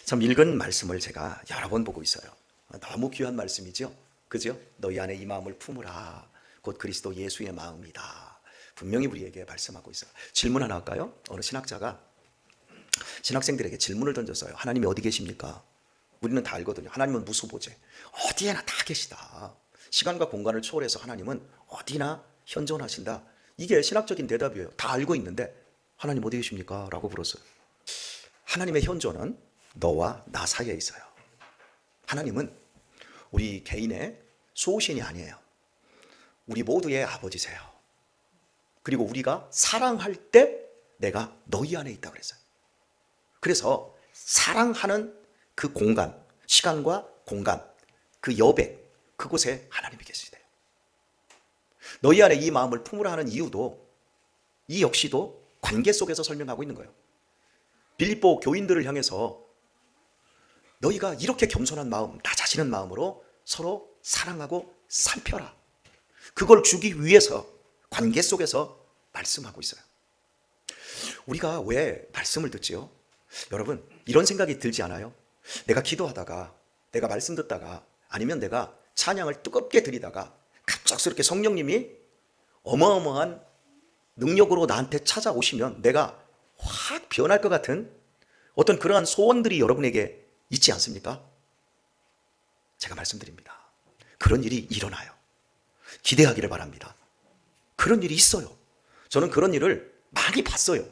참 읽은 말씀을 제가 여러 번 보고 있어요. 너무 귀한 말씀이죠. 그죠? 너희 안에 이 마음을 품으라. 곧 그리스도 예수의 마음이다. 분명히 우리에게 말씀하고 있어요. 질문 하나 할까요? 어느 신학자가 신학생들에게 질문을 던졌어요. 하나님이 어디 계십니까? 우리는 다 알거든요. 하나님은 무수보재. 어디에나 다 계시다. 시간과 공간을 초월해서 하나님은 어디나 현존하신다. 이게 신학적인 대답이에요. 다 알고 있는데 하나님 어디 계십니까? 라고 물었어요. 하나님의 현존은 너와 나 사이에 있어요. 하나님은 우리 개인의 소신이 아니에요. 우리 모두의 아버지세요. 그리고 우리가 사랑할 때 내가 너희 안에 있다고 그랬어요. 그래서 사랑하는 그 공간, 시간과 공간, 그 여백, 그곳에 하나님이 계시대요. 너희 안에 이 마음을 품으라 하는 이유도 이 역시도 관계 속에서 설명하고 있는 거예요. 빌립보 교인들을 향해서 너희가 이렇게 겸손한 마음, 낮아지는 마음으로 서로 사랑하고 살펴라. 그걸 주기 위해서 관계 속에서 말씀하고 있어요. 우리가 왜 말씀을 듣지요? 여러분, 이런 생각이 들지 않아요? 내가 기도하다가, 내가 말씀 듣다가, 아니면 내가 찬양을 뜨겁게 드리다가 갑작스럽게 성령님이 어마어마한 능력으로 나한테 찾아오시면 내가 확 변할 것 같은 어떤 그러한 소원들이 여러분에게 있지 않습니까? 제가 말씀드립니다. 그런 일이 일어나요. 기대하기를 바랍니다. 그런 일이 있어요. 저는 그런 일을 많이 봤어요.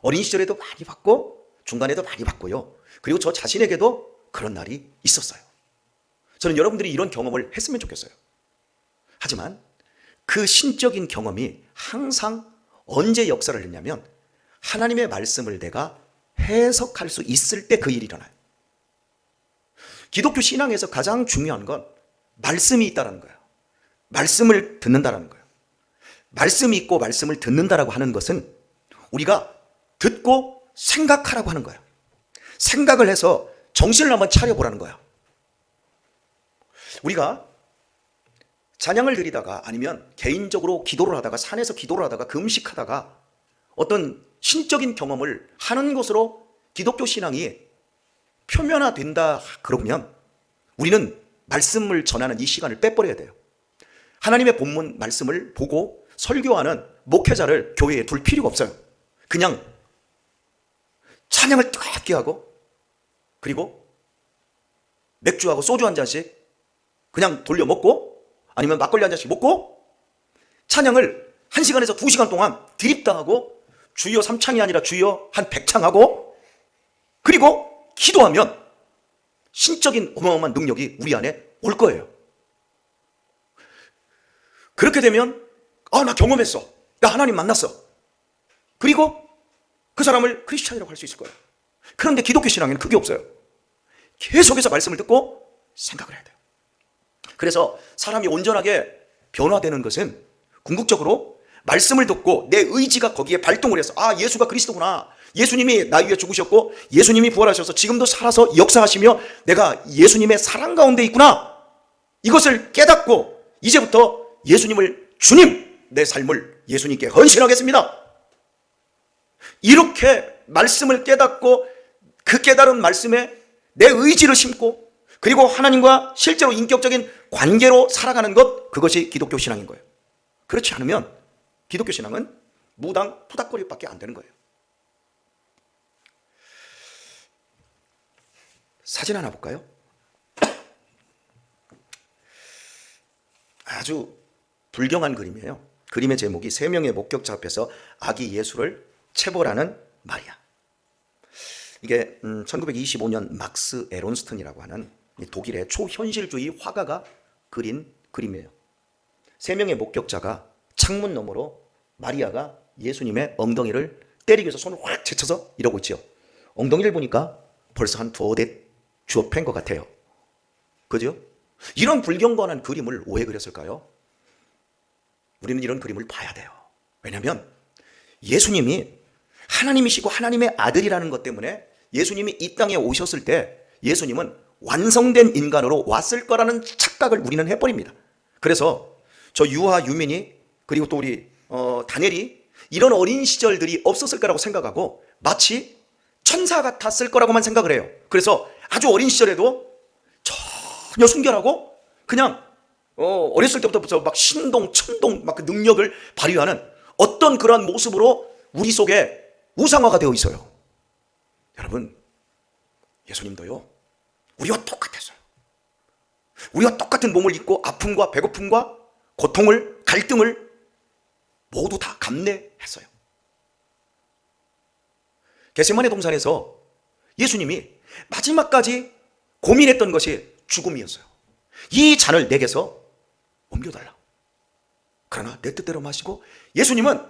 어린 시절에도 많이 봤고 중간에도 많이 봤고요. 그리고 저 자신에게도 그런 날이 있었어요. 저는 여러분들이 이런 경험을 했으면 좋겠어요. 하지만 그 신적인 경험이 항상 언제 역사를 했냐면 하나님의 말씀을 내가 해석할 수 있을 때 그 일이 일어나요. 기독교 신앙에서 가장 중요한 건 말씀이 있다는 거예요. 말씀을 듣는다는 거예요. 말씀이 있고 말씀을 듣는다라고 하는 것은 우리가 듣고 생각하라고 하는 거예요. 생각을 해서 정신을 한번 차려보라는 거예요. 우리가 찬양을 드리다가 아니면 개인적으로 기도를 하다가 산에서 기도를 하다가 금식하다가 어떤 신적인 경험을 하는 것으로 기독교 신앙이 표면화된다 그러면 우리는 말씀을 전하는 이 시간을 빼버려야 돼요. 하나님의 본문 말씀을 보고 설교하는 목회자를 교회에 둘 필요가 없어요. 그냥 찬양을 뜨겁게 하고 그리고 맥주하고 소주 한 잔씩 그냥 돌려 먹고 아니면 막걸리 한 잔씩 먹고 찬양을 1시간에서 2시간 동안 드립당하고 주여 3창이 아니라 주여 한 100창하고 그리고 기도하면 신적인 어마어마한 능력이 우리 안에 올 거예요. 그렇게 되면 나 경험했어. 나 하나님 만났어. 그리고 그 사람을 크리스찬이라고 할 수 있을 거예요. 그런데 기독교 신앙에는 그게 없어요. 계속해서 말씀을 듣고 생각을 해야 돼요. 그래서 사람이 온전하게 변화되는 것은 궁극적으로 말씀을 듣고 내 의지가 거기에 발동을 해서 예수가 그리스도구나. 예수님이 나 위해 죽으셨고 예수님이 부활하셔서 지금도 살아서 역사하시며 내가 예수님의 사랑 가운데 있구나. 이것을 깨닫고 이제부터 예수님을 주님, 내 삶을 예수님께 헌신하겠습니다. 이렇게 말씀을 깨닫고 그 깨달은 말씀에 내 의지를 심고 그리고 하나님과 실제로 인격적인 관계로 살아가는 것, 그것이 기독교 신앙인 거예요. 그렇지 않으면 기독교 신앙은 무당 푸닥거리밖에 안 되는 거예요. 사진 하나 볼까요? 아주 불경한 그림이에요. 그림의 제목이 3명의 목격자 앞에서 아기 예수를 체벌하는 마리아. 이게 1925년 막스 에론스턴이라고 하는 독일의 초현실주의 화가가 그린 그림이에요. 3명의 목격자가 창문 너머로 마리아가 예수님의 엉덩이를 때리기 위해서 손을 확 제쳐서 이러고 있죠. 엉덩이를 보니까 벌써 한 2대 주워 팬 것 같아요. 그죠? 이런 불경건한 그림을 왜 그렸을까요? 우리는 이런 그림을 봐야 돼요. 왜냐하면 예수님이 하나님이시고 하나님의 아들이라는 것 때문에 예수님이 이 땅에 오셨을 때 예수님은 완성된 인간으로 왔을 거라는 착각을 우리는 해버립니다. 그래서 저 유아 유민이 그리고 또 우리 다니엘이 이런 어린 시절들이 없었을 거라고 생각하고 마치 천사 같았을 거라고만 생각을 해요. 그래서 아주 어린 시절에도 전혀 순결하고 그냥 어렸을 때부터 막 신동, 천동 막 그 능력을 발휘하는 어떤 그런 모습으로 우리 속에 우상화가 되어 있어요. 여러분, 예수님도요, 우리와 똑같았어요. 우리와 똑같은 몸을 입고 아픔과 배고픔과 고통을, 갈등을 모두 다 감내했어요. 겟세마네 동산에서 예수님이 마지막까지 고민했던 것이 죽음이었어요. 이 잔을 내게서 옮겨달라. 그러나 내 뜻대로 마시고, 예수님은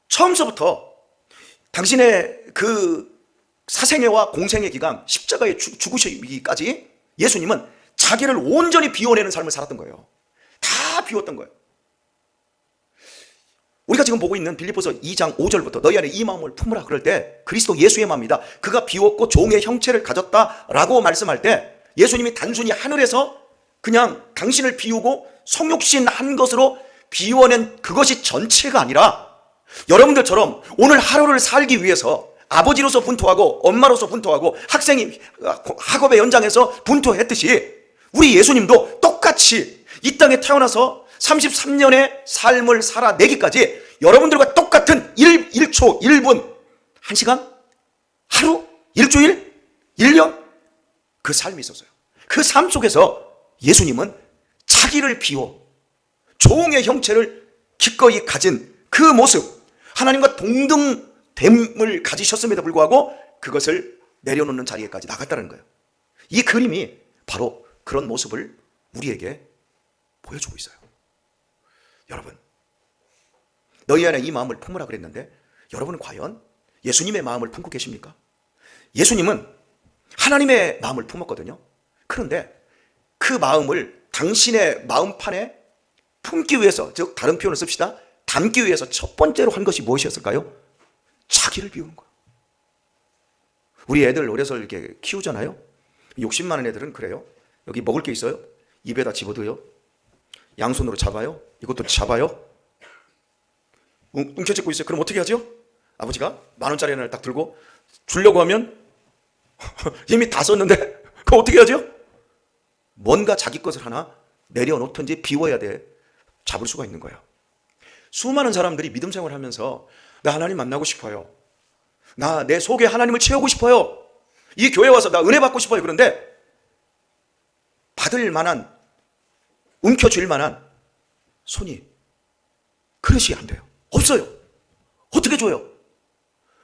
처음서부터 당신의 그 사생애와 공생의 기간, 십자가에 죽으시기까지 예수님은 자기를 온전히 비워내는 삶을 살았던 거예요. 다 비웠던 거예요. 우리가 지금 보고 있는 빌립보서 2장 5절부터 너희 안에 이 마음을 품으라 그럴 때 그리스도 예수의 마음이다. 그가 비웠고 종의 형체를 가졌다라고 말씀할 때 예수님이 단순히 하늘에서 그냥 당신을 비우고 성육신 한 것으로 비워낸 그것이 전체가 아니라, 여러분들처럼 오늘 하루를 살기 위해서 아버지로서 분투하고 엄마로서 분투하고 학생이 학업의 연장에서 분투했듯이 우리 예수님도 똑같이 이 땅에 태어나서 33년의 삶을 살아내기까지 여러분들과 똑같은 1초, 1분, 1시간, 하루, 일주일, 1년 그 삶이 있었어요. 그 삶 속에서 예수님은 자기를 비워 종의 형체를 기꺼이 가진 그 모습, 하나님과 동등됨을 가지셨음에도 불구하고 그것을 내려놓는 자리에까지 나갔다는 거예요. 이 그림이 바로 그런 모습을 우리에게 보여주고 있어요. 여러분, 너희 안에 이 마음을 품으라 그랬는데 여러분은 과연 예수님의 마음을 품고 계십니까? 예수님은 하나님의 마음을 품었거든요. 그런데 그 마음을 당신의 마음판에 품기 위해서, 즉 다른 표현을 씁시다, 담기 위해서 첫 번째로 한 것이 무엇이었을까요? 자기를 비우는 거예요. 우리 애들 어려서 이렇게 키우잖아요. 욕심 많은 애들은 그래요. 여기 먹을 게 있어요? 입에다 집어넣어요. 양손으로 잡아요. 이것도 잡아요. 움켜쥐고 있어요. 그럼 어떻게 하죠? 아버지가 10,000원짜리 하나를 딱 들고 주려고 하면 이미 다 썼는데 그거 어떻게 하죠? 뭔가 자기 것을 하나 내려놓든지 비워야 돼. 잡을 수가 있는 거예요. 수많은 사람들이 믿음 생활을 하면서 나 하나님 만나고 싶어요. 나 내 속에 하나님을 채우고 싶어요. 이 교회 와서 나 은혜 받고 싶어요. 그런데 받을 만한, 움켜쥘 만한 손이, 그릇이 안 돼요. 없어요. 어떻게 줘요?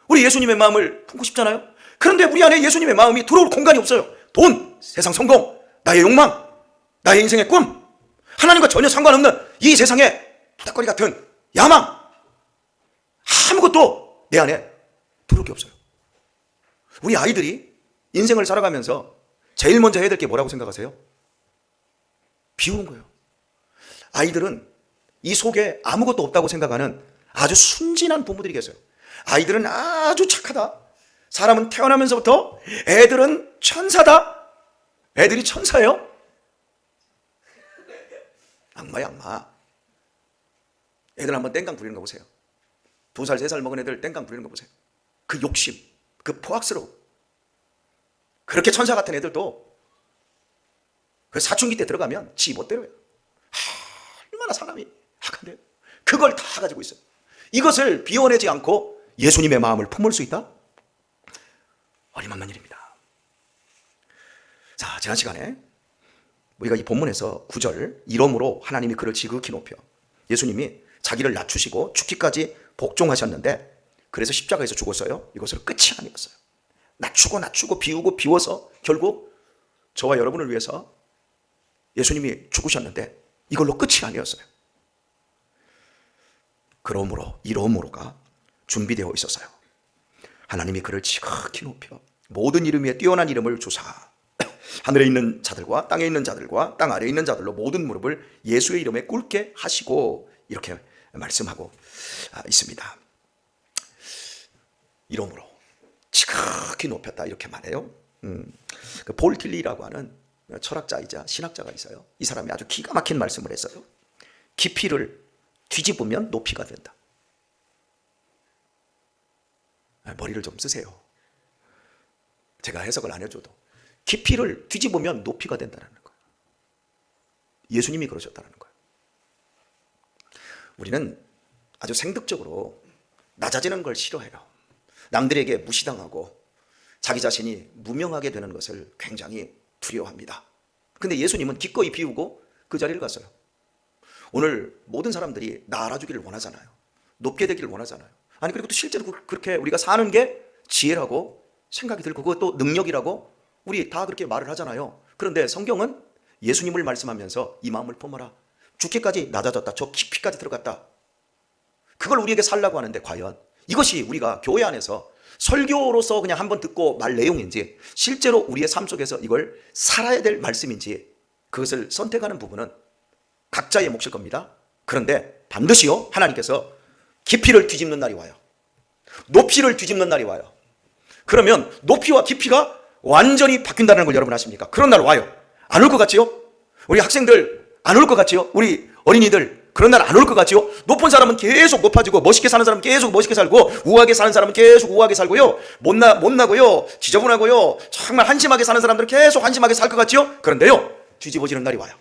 우리 예수님의 마음을 품고 싶잖아요. 그런데 우리 안에 예수님의 마음이 들어올 공간이 없어요. 돈, 세상 성공, 나의 욕망, 나의 인생의 꿈, 하나님과 전혀 상관없는 이 세상의 부닥거리 같은 야망, 아무것도 내 안에 들어올 게 없어요. 우리 아이들이 인생을 살아가면서 제일 먼저 해야 될 게 뭐라고 생각하세요? 비우는 거예요. 아이들은 이 속에 아무것도 없다고 생각하는 아주 순진한 부모들이 계세요. 아이들은 아주 착하다. 사람은 태어나면서부터 애들은 천사다. 애들이 천사예요? 악마야, 악마. 애들 한번 땡깡 부리는 거 보세요. 2살, 3살 먹은 애들 땡깡 부리는 거 보세요. 그 욕심, 그 포악스러움. 그렇게 천사 같은 애들도 그 사춘기 때 들어가면 지 멋대로예요. 얼마나 사람이 악한데요. 그걸 다 가지고 있어요. 이것을 비워내지 않고 예수님의 마음을 품을 수 있다? 어림없는 일입니다. 자, 지난 시간에 우리가 이 본문에서 9절, 이러므로 하나님이 그를 지극히 높여 예수님이 자기를 낮추시고 죽기까지 복종하셨는데, 그래서 십자가에서 죽었어요. 이것으로 끝이 아니었어요. 낮추고 비우고 비워서 결국 저와 여러분을 위해서 예수님이 죽으셨는데 이걸로 끝이 아니었어요. 그러므로, 이러므로가 준비되어 있었어요. 하나님이 그를 지극히 높여 모든 이름 위에 뛰어난 이름을 주사 하늘에 있는 자들과 땅에 있는 자들과 땅 아래에 있는 자들로 모든 무릎을 예수의 이름에 꿇게 하시고, 이렇게 말씀하고 있습니다. 이러므로 지극히 높였다, 이렇게 말해요. 볼 틸리라고 하는 철학자이자 신학자가 있어요. 이 사람이 아주 기가 막힌 말씀을 했어요. 깊이를 뒤집으면 높이가 된다. 머리를 좀 쓰세요. 제가 해석을 안 해줘도 깊이를 뒤집으면 높이가 된다는 거예요. 예수님이 그러셨다는 거예요. 우리는 아주 생득적으로 낮아지는 걸 싫어해요. 남들에게 무시당하고 자기 자신이 무명하게 되는 것을 굉장히 두려워합니다. 근데 예수님은 기꺼이 비우고 그 자리를 갔어요. 오늘 모든 사람들이 나 알아주기를 원하잖아요. 높게 되기를 원하잖아요. 아니 그리고 또 실제로 그렇게 우리가 사는 게 지혜라고 생각이 들고 그것도 능력이라고 우리 다 그렇게 말을 하잖아요. 그런데 성경은 예수님을 말씀하면서 이 마음을 품어라. 죽기까지 낮아졌다. 저 깊이까지 들어갔다. 그걸 우리에게 살라고 하는데 과연 이것이 우리가 교회 안에서 설교로서 그냥 한번 듣고 말 내용인지 실제로 우리의 삶 속에서 이걸 살아야 될 말씀인지 그것을 선택하는 부분은 각자의 몫일 겁니다. 그런데 반드시요 하나님께서 깊이를 뒤집는 날이 와요. 높이를 뒤집는 날이 와요. 그러면 높이와 깊이가 완전히 바뀐다는 걸 여러분 아십니까? 그런 날 와요. 안 올 것 같지요? 우리 학생들 안 올 것 같지요? 우리 어린이들 그런 날 안 올 것 같지요? 높은 사람은 계속 높아지고 멋있게 사는 사람은 계속 멋있게 살고 우아하게 사는 사람은 계속 우아하게 살고요. 못나고요. 지저분하고요. 정말 한심하게 사는 사람들은 계속 한심하게 살 것 같지요? 그런데요. 뒤집어지는 날이 와요.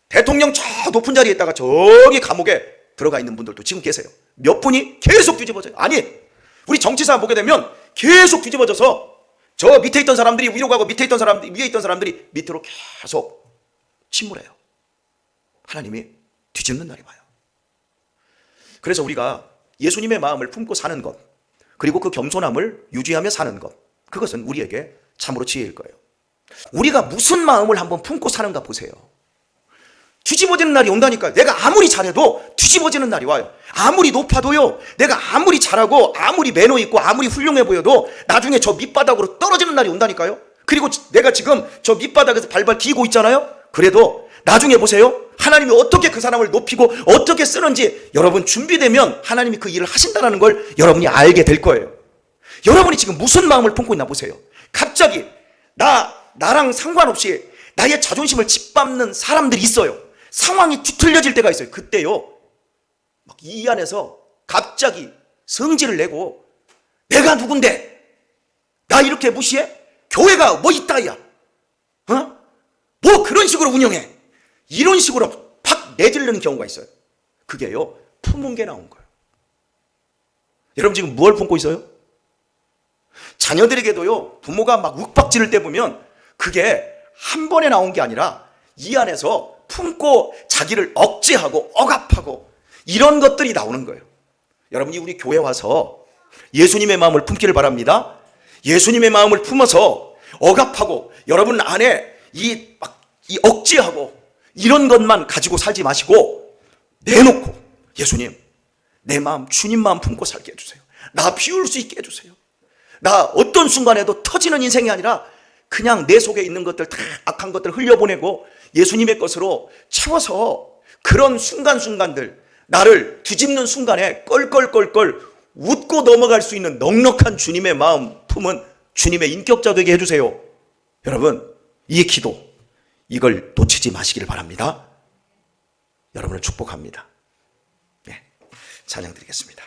대통령 저 높은 자리에 있다가 저기 감옥에 들어가 있는 분들도 지금 계세요. 몇 분이 계속 뒤집어져요. 아니 우리 정치사 보게 되면 계속 뒤집어져서 저 밑에 있던 사람들이 위로 가고 밑에 있던 사람들이 위에 있던 사람들이 밑으로 계속 침몰해요. 하나님이 뒤집는 날이 와요. 그래서 우리가 예수님의 마음을 품고 사는 것 그리고 그 겸손함을 유지하며 사는 것 그것은 우리에게 참으로 지혜일 거예요. 우리가 무슨 마음을 한번 품고 사는가 보세요. 뒤집어지는 날이 온다니까요. 내가 아무리 잘해도 뒤집어지는 날이 와요. 아무리 높아도요. 내가 아무리 잘하고 아무리 매너 있고 아무리 훌륭해 보여도 나중에 저 밑바닥으로 떨어지는 날이 온다니까요. 그리고 내가 지금 저 밑바닥에서 발발 디고 있잖아요. 그래도 나중에 보세요. 하나님이 어떻게 그 사람을 높이고 어떻게 쓰는지 여러분 준비되면 하나님이 그 일을 하신다는 걸 여러분이 알게 될 거예요. 여러분이 지금 무슨 마음을 품고 있나 보세요. 갑자기 나랑 상관없이 나의 자존심을 짓밟는 사람들이 있어요. 상황이 뒤틀려질 때가 있어요. 그때요 막 이 안에서 갑자기 성질을 내고 내가 누군데 나 이렇게 무시해? 교회가 뭐 있다야 뭐 그런 식으로 운영해 이런 식으로 팍 내지르는 경우가 있어요. 그게요 품은 게 나온 거예요. 여러분 지금 무엇을 품고 있어요? 자녀들에게도요 부모가 막 윽박지를 때 보면 그게 한 번에 나온 게 아니라 이 안에서 품고 자기를 억제하고 억압하고 이런 것들이 나오는 거예요. 여러분이 우리 교회 와서 예수님의 마음을 품기를 바랍니다. 예수님의 마음을 품어서 억압하고 여러분 안에 이 억제하고 이런 것만 가지고 살지 마시고 내놓고 예수님 내 마음 주님 마음 품고 살게 해주세요. 나 비울 수 있게 해주세요. 나 어떤 순간에도 터지는 인생이 아니라 그냥 내 속에 있는 것들 다 악한 것들 흘려보내고 예수님의 것으로 채워서 그런 순간순간들 나를 뒤집는 순간에 껄껄껄껄 웃고 넘어갈 수 있는 넉넉한 주님의 마음 품은 주님의 인격자 되게 해주세요. 여러분 이 기도 이걸 놓치지 마시기를 바랍니다. 여러분을 축복합니다. 네, 찬양 드리겠습니다.